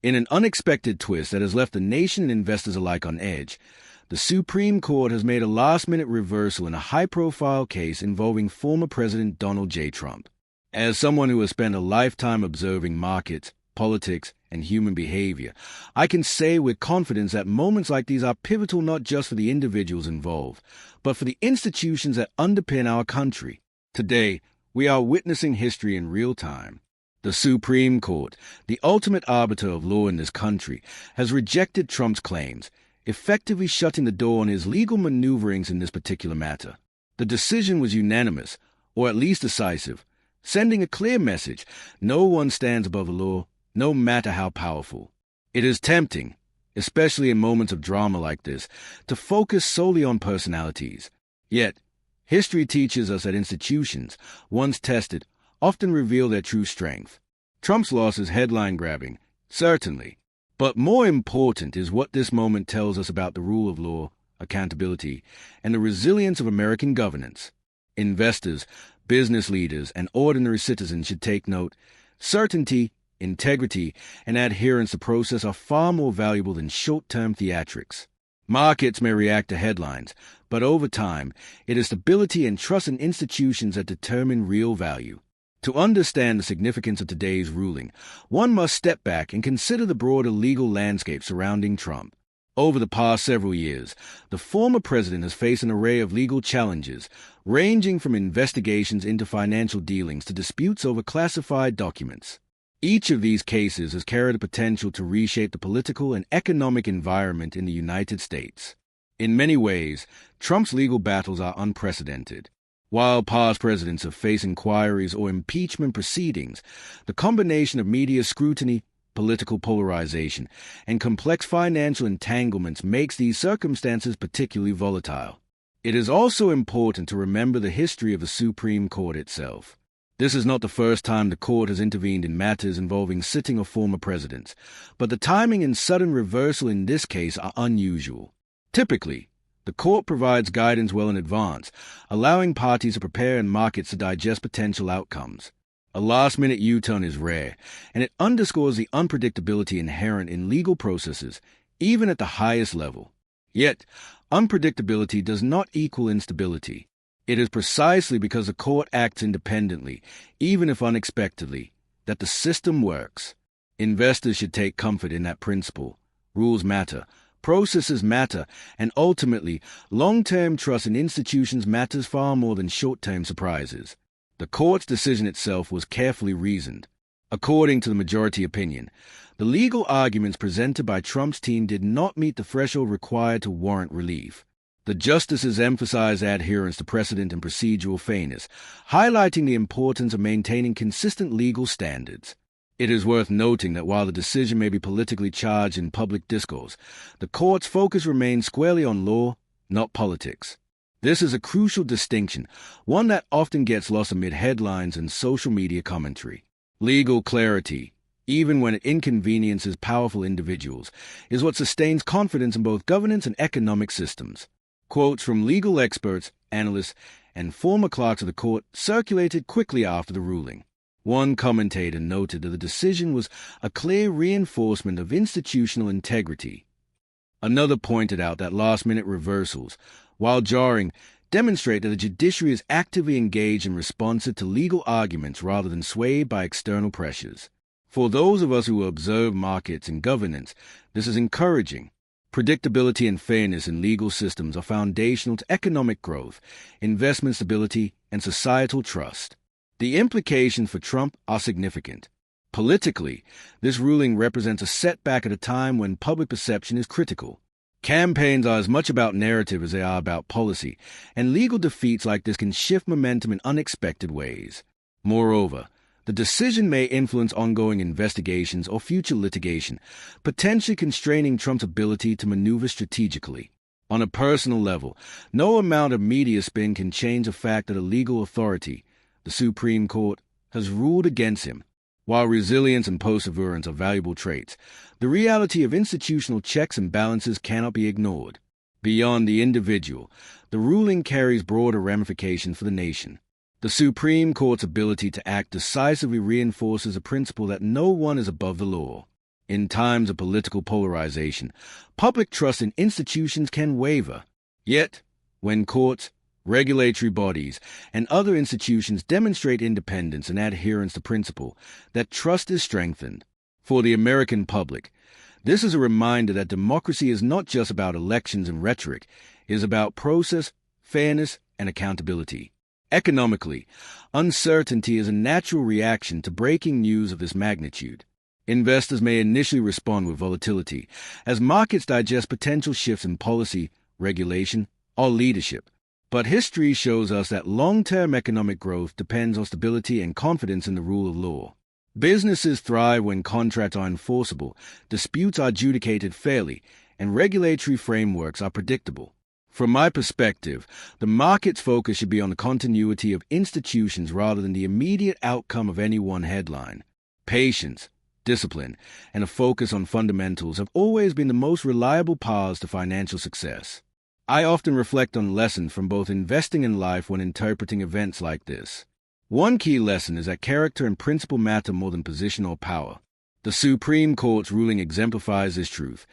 In an unexpected twist that has left the nation and investors alike on edge, the Supreme Court has made a last-minute reversal in a high-profile case involving former President Donald J. Trump. As someone who has spent a lifetime observing markets, politics, and human behavior, I can say with confidence that moments like these are pivotal not just for the individuals involved, but for the institutions that underpin our country. Today, we are witnessing history in real time. The Supreme Court, the ultimate arbiter of law in this country, has rejected Trump's claims, effectively shutting the door on his legal maneuverings in this particular matter. The decision was unanimous, or at least decisive, sending a clear message: no one stands above the law, no matter how powerful. It is tempting, especially in moments of drama like this, to focus solely on personalities. Yet, history teaches us that institutions, once tested, often reveal their true strength. Trump's loss is headline-grabbing, certainly, but more important is what this moment tells us about the rule of law, accountability, and the resilience of American governance. Investors, business leaders, and ordinary citizens should take note. Certainty, integrity, and adherence to process are far more valuable than short-term theatrics. Markets may react to headlines, but over time, it is stability and trust in institutions that determine real value. To understand the significance of today's ruling, one must step back and consider the broader legal landscape surrounding Trump. Over the past several years, the former president has faced an array of legal challenges, ranging from investigations into financial dealings to disputes over classified documents. Each of these cases has carried the potential to reshape the political and economic environment in the United States. In many ways, Trump's legal battles are unprecedented. While past presidents have faced inquiries or impeachment proceedings, the combination of media scrutiny, political polarization, and complex financial entanglements makes these circumstances particularly volatile. It is also important to remember the history of the Supreme Court itself. This is not the first time the court has intervened in matters involving sitting or former presidents, but the timing and sudden reversal in this case are unusual. Typically, the court provides guidance well in advance, allowing parties to prepare and markets to digest potential outcomes. A last-minute U-turn is rare, and it underscores the unpredictability inherent in legal processes, even at the highest level. Yet, unpredictability does not equal instability. It is precisely because the court acts independently, even if unexpectedly, that the system works. Investors should take comfort in that principle. Rules matter, processes matter, and ultimately, long-term trust in institutions matters far more than short-term surprises. The court's decision itself was carefully reasoned. According to the majority opinion, the legal arguments presented by Trump's team did not meet the threshold required to warrant relief. The justices emphasized adherence to precedent and procedural fairness, highlighting the importance of maintaining consistent legal standards. It is worth noting that while the decision may be politically charged in public discourse, the court's focus remains squarely on law, not politics. This is a crucial distinction, one that often gets lost amid headlines and social media commentary. Legal clarity, even when it inconveniences powerful individuals, is what sustains confidence in both governance and economic systems. Quotes from legal experts, analysts, and former clerks of the court circulated quickly after the ruling. One commentator noted that the decision was a clear reinforcement of institutional integrity. Another pointed out that last-minute reversals, while jarring, demonstrate that the judiciary is actively engaged and responsive to legal arguments rather than swayed by external pressures. For those of us who observe markets and governance, this is encouraging. Predictability and fairness in legal systems are foundational to economic growth, investment stability, and societal trust. The implications for Trump are significant. Politically, this ruling represents a setback at a time when public perception is critical. Campaigns are as much about narrative as they are about policy, and legal defeats like this can shift momentum in unexpected ways. Moreover, the decision may influence ongoing investigations or future litigation, potentially constraining Trump's ability to maneuver strategically. On a personal level, no amount of media spin can change the fact that a legal authority, the Supreme Court, has ruled against him. While resilience and perseverance are valuable traits, the reality of institutional checks and balances cannot be ignored. Beyond the individual, the ruling carries broader ramifications for the nation. The Supreme Court's ability to act decisively reinforces a principle that no one is above the law. In times of political polarization, public trust in institutions can waver. Yet, when courts, regulatory bodies, and other institutions demonstrate independence and adherence to principle, that trust is strengthened. For the American public, this is a reminder that democracy is not just about elections and rhetoric, it is about process, fairness, and accountability. Economically, uncertainty is a natural reaction to breaking news of this magnitude. Investors may initially respond with volatility as markets digest potential shifts in policy, regulation, or leadership. But history shows us that long-term economic growth depends on stability and confidence in the rule of law. Businesses thrive when contracts are enforceable, disputes are adjudicated fairly, and regulatory frameworks are predictable. From my perspective, the market's focus should be on the continuity of institutions rather than the immediate outcome of any one headline. Patience, discipline, and a focus on fundamentals have always been the most reliable paths to financial success. I often reflect on lessons from both investing and life when interpreting events like this. One key lesson is that character and principle matter more than position or power. The Supreme Court's ruling exemplifies this truth.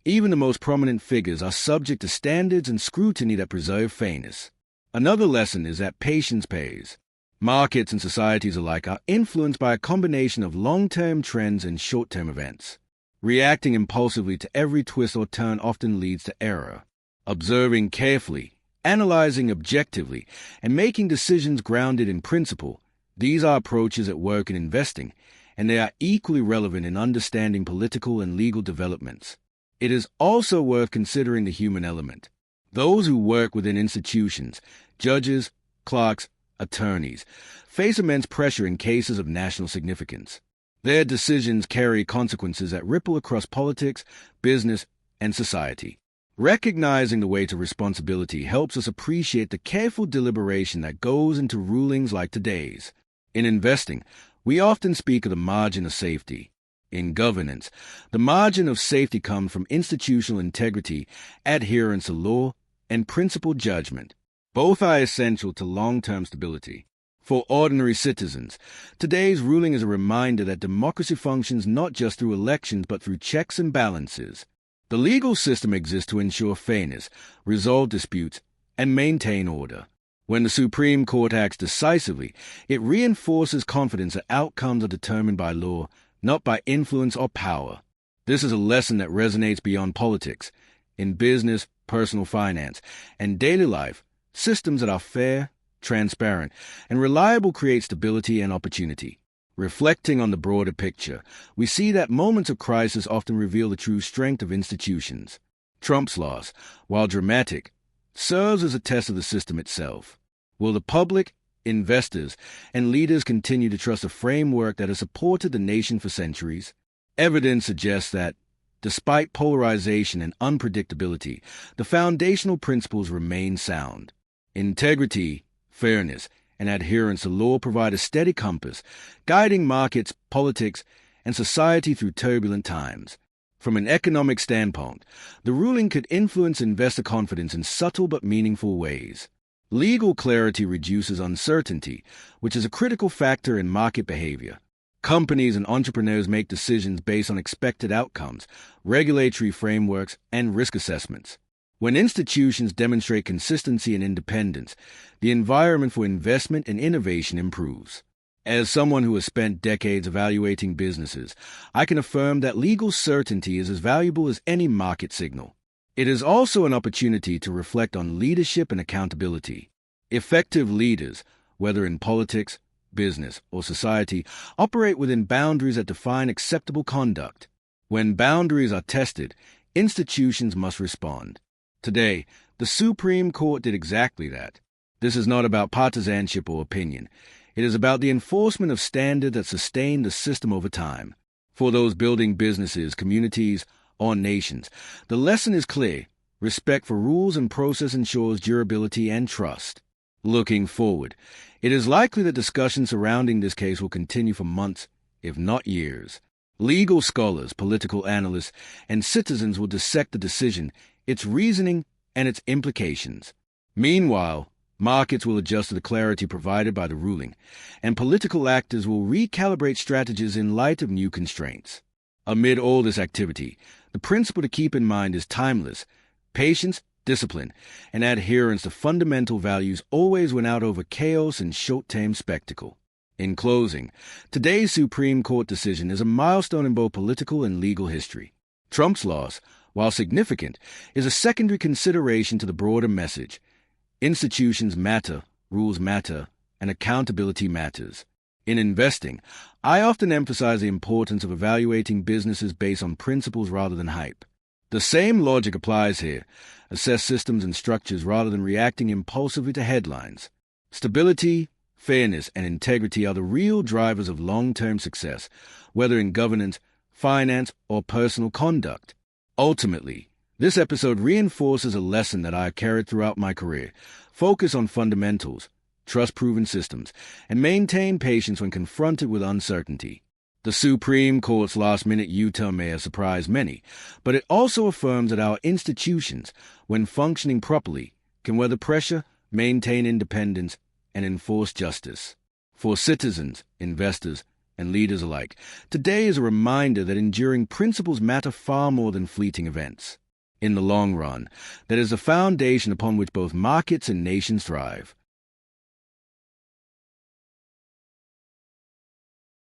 Even the most prominent figures are subject to standards and scrutiny that preserve fairness. Another lesson is that patience pays. Markets and societies alike are influenced by a combination of long-term trends and short-term events. Reacting impulsively to every twist or turn often leads to error. Observing carefully, analyzing objectively, and making decisions grounded in principle, these are approaches at work in investing, and they are equally relevant in understanding political and legal developments. It is also worth considering the human element. Those who work within institutions, judges, clerks, attorneys, face immense pressure in cases of national significance. Their decisions carry consequences that ripple across politics, business, and society. Recognizing the weight of responsibility helps us appreciate the careful deliberation that goes into rulings like today's. In investing, we often speak of the margin of safety. In governance, the margin of safety comes from institutional integrity, adherence to law, and principled judgment. Both are essential to long-term stability. For ordinary citizens, today's ruling is a reminder that democracy functions not just through elections but through checks and balances. The legal system exists to ensure fairness, resolve disputes, and maintain order. When the Supreme Court acts decisively, it reinforces confidence that outcomes are determined by law, not by influence or power. This is a lesson that resonates beyond politics. In business, personal finance, and daily life, systems that are fair, transparent, and reliable create stability and opportunity. Reflecting on the broader picture, we see that moments of crisis often reveal the true strength of institutions. Trump's loss, while dramatic, serves as a test of the system itself. Will the public, investors, and leaders continue to trust a framework that has supported the nation for centuries? Evidence suggests that, despite polarization and unpredictability, the foundational principles remain sound. Integrity, fairness, and adherence to law provide a steady compass, guiding markets, politics, and society through turbulent times. From an economic standpoint, the ruling could influence investor confidence in subtle but meaningful ways. Legal clarity reduces uncertainty, which is a critical factor in market behavior. Companies and entrepreneurs make decisions based on expected outcomes, regulatory frameworks, and risk assessments. When institutions demonstrate consistency and independence, the environment for investment and innovation improves. As someone who has spent decades evaluating businesses, I can affirm that legal certainty is as valuable as any market signal. It is also an opportunity to reflect on leadership and accountability. Effective leaders, whether in politics, business, or society, operate within boundaries that define acceptable conduct. When boundaries are tested, institutions must respond. Today, the Supreme Court did exactly that. This is not about partisanship or opinion. It is about the enforcement of standards that sustain the system over time. For those building businesses, communities, or nations, the lesson is clear. Respect for rules and process ensures durability and trust. Looking forward, it is likely that discussions surrounding this case will continue for months, if not years. Legal scholars, political analysts, and citizens will dissect the decision, its reasoning, and its implications. Meanwhile, markets will adjust to the clarity provided by the ruling, and political actors will recalibrate strategies in light of new constraints. Amid all this activity, the principle to keep in mind is timeless. Patience, discipline, and adherence to fundamental values always win out over chaos and short-term spectacle. In closing, today's Supreme Court decision is a milestone in both political and legal history. Trump's loss, while significant, is a secondary consideration to the broader message. Institutions matter, rules matter, and accountability matters. In investing, I often emphasize the importance of evaluating businesses based on principles rather than hype. The same logic applies here. Assess systems and structures rather than reacting impulsively to headlines. Stability, fairness, and integrity are the real drivers of long-term success, whether in governance, finance, or personal conduct. Ultimately, this episode reinforces a lesson that I carried throughout my career. Focus on fundamentals, trust proven systems, and maintain patience when confronted with uncertainty. The Supreme Court's last-minute U-turn may have surprised many, but it also affirms that our institutions, when functioning properly, can weather pressure, maintain independence, and enforce justice. For citizens, investors, and leaders alike, today is a reminder that enduring principles matter far more than fleeting events. In the long run, that is the foundation upon which both markets and nations thrive.